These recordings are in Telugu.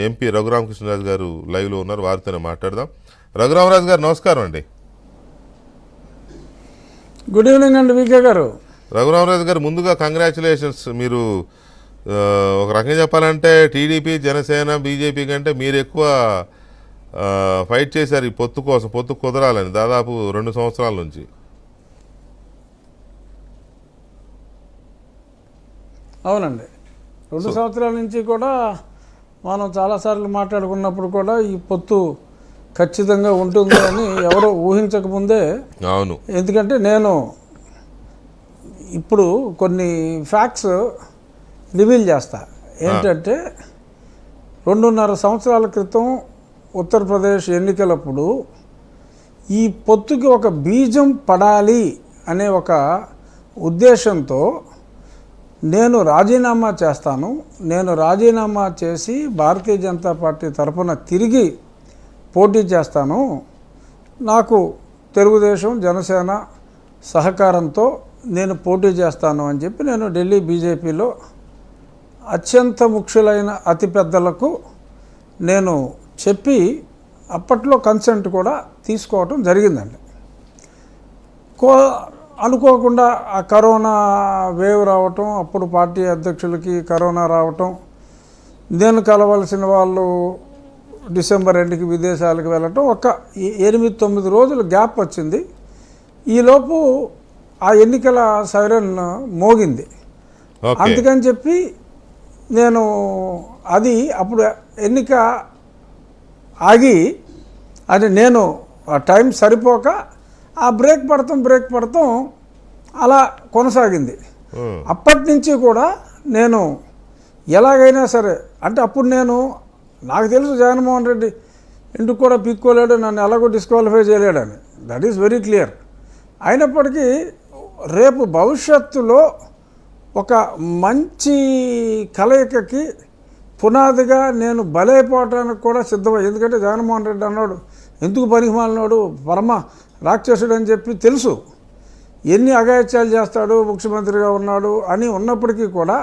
ఎంపీ రఘురామకృష్ణరాజు గారు లైవ్లో ఉన్నారు, వారితోనే మాట్లాడదాం. రఘురామరాజు గారు నమస్కారం అండి. గుడ్ ఈవినింగ్ అండి వికే గారు. రఘురామరాజు గారు ముందుగా కంగ్రాచులేషన్స్. మీరు ఒక రకంగా చెప్పాలంటే టీడీపీ, జనసేన, బీజేపీ కంటే మీరు ఎక్కువ ఫైట్ చేశారు ఈ పొత్తు కోసం, పొత్తు కుదరాలని దాదాపు 2 సంవత్సరాల నుంచి. అవునండి, 2 సంవత్సరాల నుంచి కూడా మనం చాలాసార్లు మాట్లాడుకున్నప్పుడు కూడా ఈ పొత్తు ఖచ్చితంగా ఉంటుంది అని ఎవరో ఊహించకముందే. అవును, ఎందుకంటే నేను ఇప్పుడు కొన్ని ఫ్యాక్ట్స్ రివీల్ చేస్తా. ఏంటంటే 2.5 సంవత్సరాల క్రితం ఉత్తరప్రదేశ్ ఎన్నికలప్పుడు ఈ పొత్తుకి ఒక బీజం పడాలి అనే ఒక ఉద్దేశంతో నేను రాజీనామా చేస్తాను, నేను రాజీనామా చేసి భారతీయ జనతా పార్టీ తరఫున తిరిగి పోటీ చేస్తాను, నాకు తెలుగుదేశం జనసేన సహకారంతో నేను పోటీ చేస్తాను అని చెప్పి నేను ఢిల్లీ బీజేపీలో అత్యంత ముఖ్యులైన అతిపెద్దలకు నేను చెప్పి అప్పట్లో కన్సెంట్ కూడా తీసుకోవటం జరిగిందండి. అనుకోకుండా ఆ కరోనా వేవ్ రావటం, అప్పుడు పార్టీ అధ్యక్షులకి కరోనా రావటం, నేను కలవాల్సిన వాళ్ళు డిసెంబర్ ఎండ్కి విదేశాలకు వెళ్ళటం, ఒక 8-9 రోజులు గ్యాప్ వచ్చింది. ఈలోపు ఆ ఎన్నికల సైరన్ మోగింది. అందుకని చెప్పి నేను అది అప్పుడు ఎన్నిక ఆగి అది నేను ఆ టైం సరిపోక ఆ బ్రేక్ పడతాం అలా కొనసాగింది. అప్పటి నుంచి కూడా నేను ఎలాగైనా సరే, అంటే అప్పుడు నాకు తెలుసు జగన్మోహన్ రెడ్డి ఇంటికి కూడా పీక్కోలేడు, నన్ను ఎలాగో డిస్క్వాలిఫై చేయలేడని, దట్ ఈస్ వెరీ క్లియర్. అయినప్పటికీ రేపు భవిష్యత్తులో ఒక మంచి కలయికకి పునాదిగా నేను బలైపోవటానికి కూడా సిద్ధమై, ఎందుకంటే జగన్మోహన్ రెడ్డి అన్నాడు ఎందుకు పనికిమాలినాడు, పరమ రాక్షసుడు అని చెప్పి తెలుసు, ఎన్ని అఘాయిత్యాలు చేస్తాడు, ముఖ్యమంత్రిగా ఉన్నాడు అని ఉన్నప్పటికీ కూడా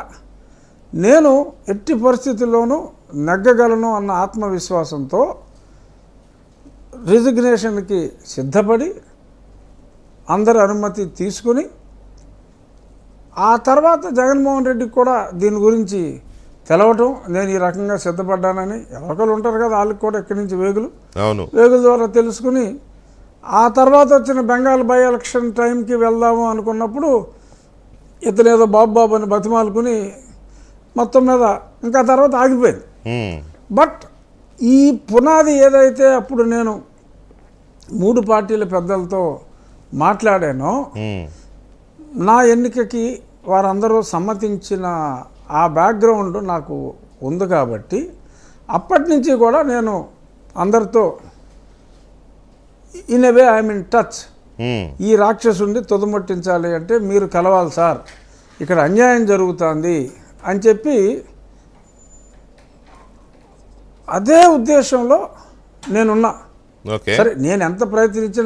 నేను ఎట్టి పరిస్థితుల్లోనూ నెగ్గగలను అన్న ఆత్మవిశ్వాసంతో రిజిగ్నేషన్కి సిద్ధపడి అందరి అనుమతి తీసుకుని, ఆ తర్వాత జగన్మోహన్ రెడ్డికి కూడా దీని గురించి తెలవటం, నేను ఈ రకంగా సిద్ధపడ్డానని, ఎవరికలు ఉంటారు కదా వాళ్ళకి కూడా ఇక్కడి నుంచి వేగుల ద్వారా తెలుసుకుని, ఆ తర్వాత వచ్చిన బెంగాల్ బై ఎలక్షన్ టైంకి వెళ్దాము అనుకున్నప్పుడు ఇతనేదో బాబు అని బతిమాలుకుని మొత్తం మీద ఇంకా తర్వాత ఆగిపోయింది. బట్ ఈ పునాది ఏదైతే అప్పుడు నేను 3 పార్టీల పెద్దలతో మాట్లాడానో, నా ఎన్నికకి వారందరూ సమ్మతించిన ఆ బ్యాక్గ్రౌండ్ నాకు ఉంది కాబట్టి అప్పటి నుంచి కూడా నేను అందరితో in a way I'm in touch. ఈ రాక్షసుని తుదముట్టించాలి అంటే మీరు కలవాలి సార్, ఇక్కడ అన్యాయం జరుగుతుంది అని చెప్పి అదే ఉద్దేశంలో నేనున్నా. సరే, నేను ఎంత ప్రయత్నించినా